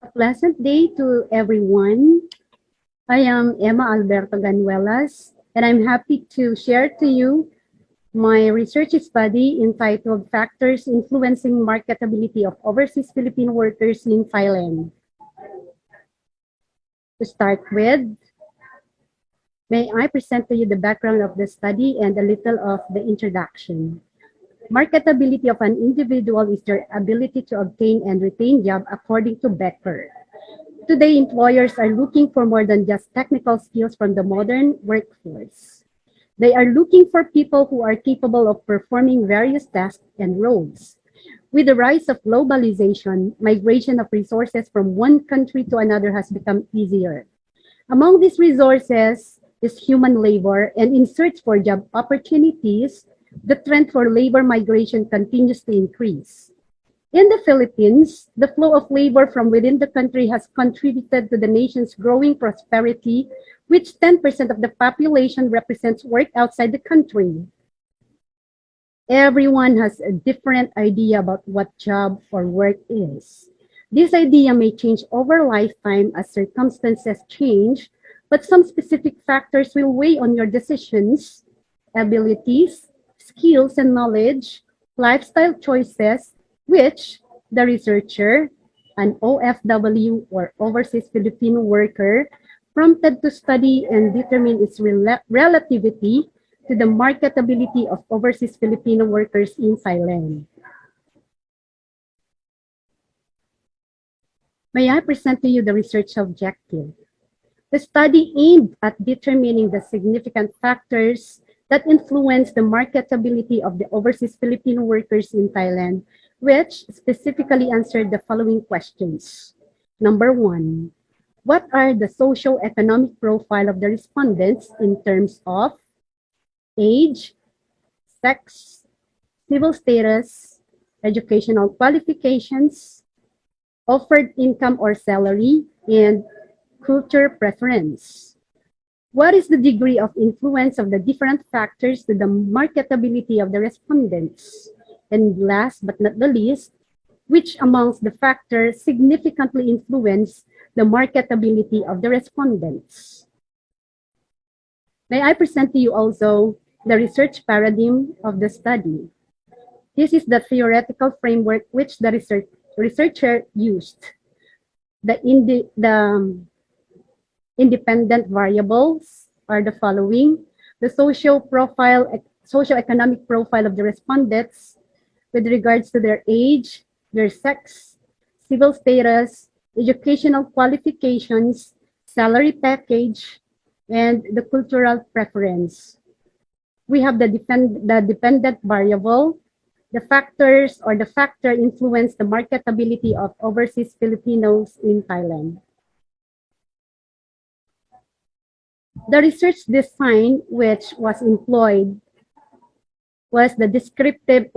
A pleasant day to everyone. I am Emma Alberto Ganuelas, and I'm happy to share to you my research study entitled Factors Influencing Marketability of Overseas Filipino Workers in Thailand. To start with, may I present to you the background of the study and a little of the introduction. Marketability of an individual is their ability to obtain and retain job according to Becker. Today, employers are looking for more than just technical skills from the modern workforce. They are looking for people who are capable of performing various tasks and roles. With the rise of globalization, migration of resources from one country to another has become easier. Among these resources is human labor, and in search for job opportunities, the trend for labor migration continues to increase. In the Philippines, the flow of labor from within the country has contributed to the nation's growing prosperity, which 10% of the population represents work outside the country. Everyone has a different idea about what job or work is. This idea may change over lifetime as circumstances change, but some specific factors will weigh on your decisions, abilities, skills and knowledge, lifestyle choices, which the researcher, an OFW or overseas Filipino worker, prompted to study and determine its relativity to the marketability of overseas Filipino workers in Thailand. May I present to you the research objective? The study aimed at determining the significant factors that influence the marketability of the overseas Filipino workers in Thailand, which specifically answered the following questions. Number one, what are the socio-economic profile of the respondents in terms of age, sex, civil status, educational qualifications, offered income or salary, and culture preference? What is the degree of influence of the different factors to the marketability of the respondents? And last but not the least, which amongst the factors significantly influence the marketability of the respondents? May I present to you also the research paradigm of the study? This is the theoretical framework which the researcher used. The independent variables are the following: the socio-economic profile of the respondents with regards to their age, their sex, civil status, educational qualifications, salary package, and the cultural preference. We have the dependent variable. The factors or the factor influence the marketability of overseas Filipinos in Thailand. The research design which was employed was the descriptive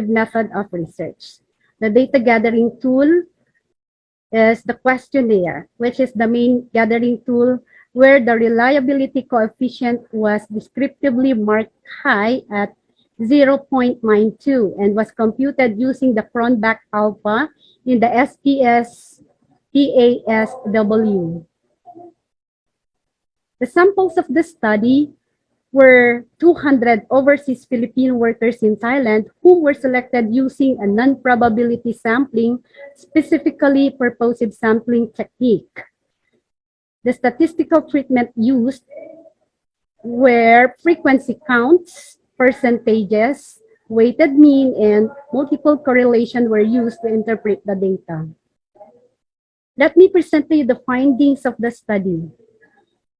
method of research. The data gathering tool is the questionnaire, which is the main gathering tool where the reliability coefficient was descriptively marked high at 0.92 and was computed using the Cronbach alpha in the SPS PASW. The samples of the study were 200 overseas Filipino workers in Thailand who were selected using a non-probability sampling, specifically purposive sampling technique. The statistical treatment used were frequency counts, percentages, weighted mean, and multiple correlation were used to interpret the data. Let me present to you the findings of the study.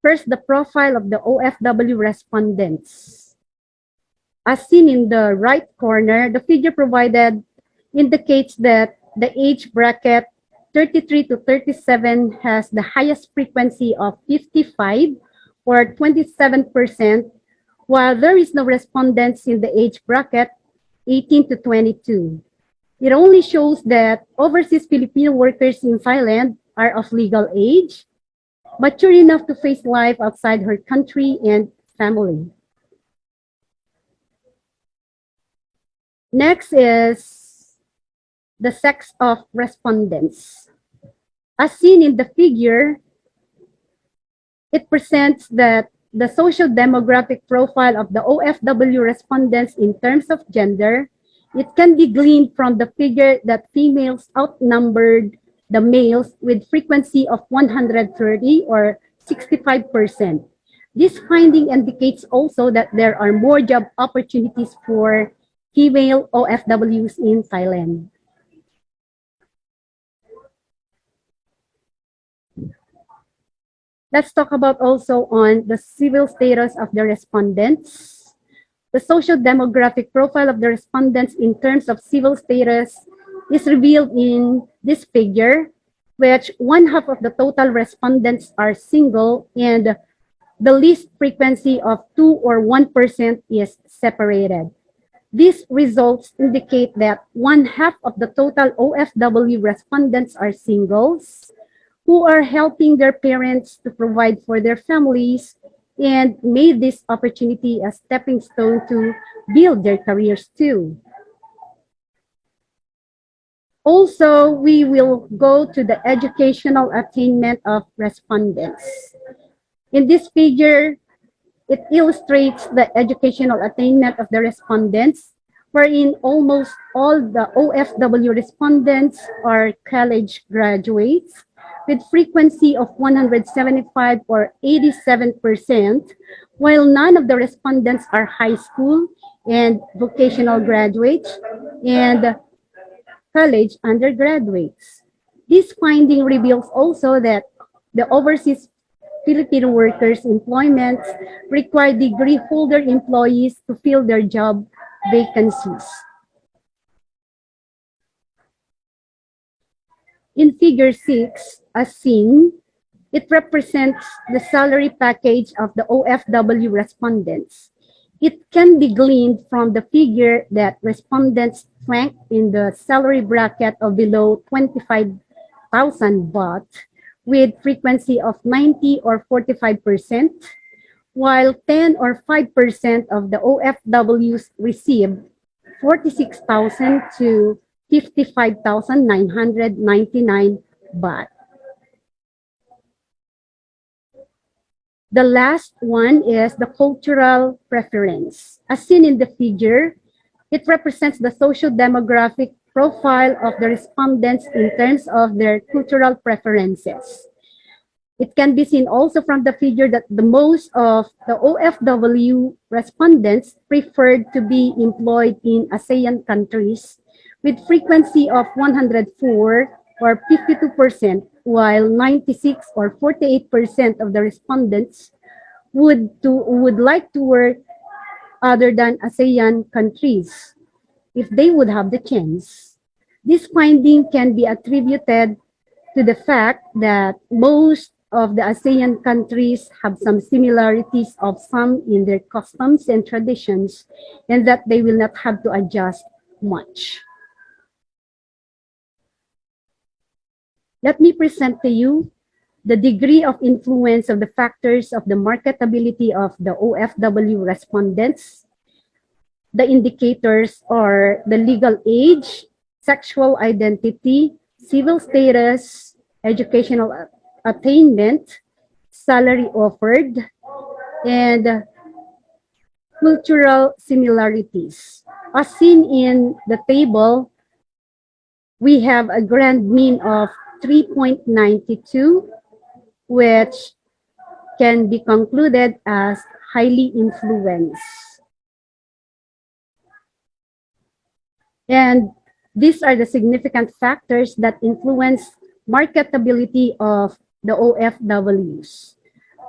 First, the profile of the OFW respondents. As seen in the right corner, the figure provided indicates that the age bracket 33 to 37 has the highest frequency of 55 or 27%, while there is no respondents in the age bracket 18 to 22. It only shows that overseas Filipino workers in Thailand are of legal age, mature enough to face life outside her country and family. Next is the sex of respondents. As seen in the figure, it presents that the social demographic profile of the OFW respondents in terms of gender. It can be gleaned from the figure that females outnumbered the males with frequency of 130 or 65%. This finding indicates also that there are more job opportunities for female OFWs in Thailand. Let's talk about also on the civil status of the respondents. The social demographic profile of the respondents in terms of civil status is revealed in this figure, which one half of the total respondents are single and the least frequency of 2 or 1% is separated. These results indicate that one half of the total OFW respondents are singles who are helping their parents to provide for their families and made this opportunity a stepping stone to build their careers too. Also, we will go to the educational attainment of respondents. In this figure, it illustrates the educational attainment of the respondents, wherein almost all the OFW respondents are college graduates with frequency of 175 or 87%, while none of the respondents are high school and vocational graduates and college undergraduates. This finding reveals also that the overseas Filipino workers' employment require degree holder employees to fill their job vacancies. In figure 6, as seen, it represents the salary package of the OFW respondents. It can be gleaned from the figure that respondents rank in the salary bracket of below 25,000 baht with frequency of 90 or 45%, while 10 or 5% of the OFWs received 46,000 to 55,999 baht. The last one is the cultural preference. As seen in the figure, it represents the social demographic profile of the respondents in terms of their cultural preferences. It can be seen also from the figure that the most of the OFW respondents preferred to be employed in ASEAN countries with frequency of 104 or 52%, while 96 or 48% of the respondents would like to work other than ASEAN countries if they would have the chance. This finding can be attributed to the fact that most of the ASEAN countries have some similarities of some in their customs and traditions, and that they will not have to adjust much. Let me present to you the degree of influence of the factors of the marketability of the OFW respondents. The indicators are the legal age, sexual identity, civil status, educational attainment, salary offered, and cultural similarities. As seen in the table, we have a grand mean of 3.92, which can be concluded as highly influenced. And these are the significant factors that influence marketability of the OFWs.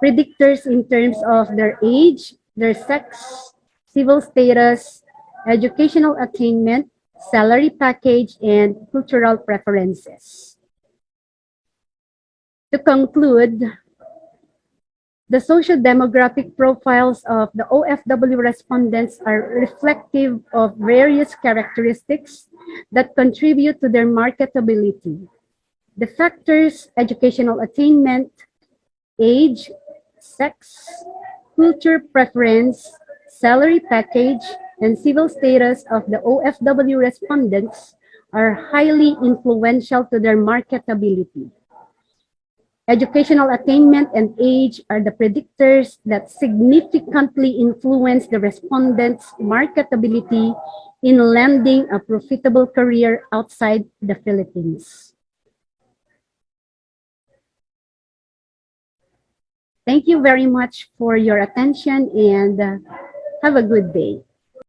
Predictors in terms of their age, their sex, civil status, educational attainment, salary package, and cultural preferences. To conclude, the social demographic profiles of the OFW respondents are reflective of various characteristics that contribute to their marketability. The factors, educational attainment, age, sex, culture preference, salary package, and civil status of the OFW respondents are highly influential to their marketability. Educational attainment and age are the predictors that significantly influence the respondent's marketability in landing a profitable career outside the Philippines. Thank you very much for your attention and have a good day.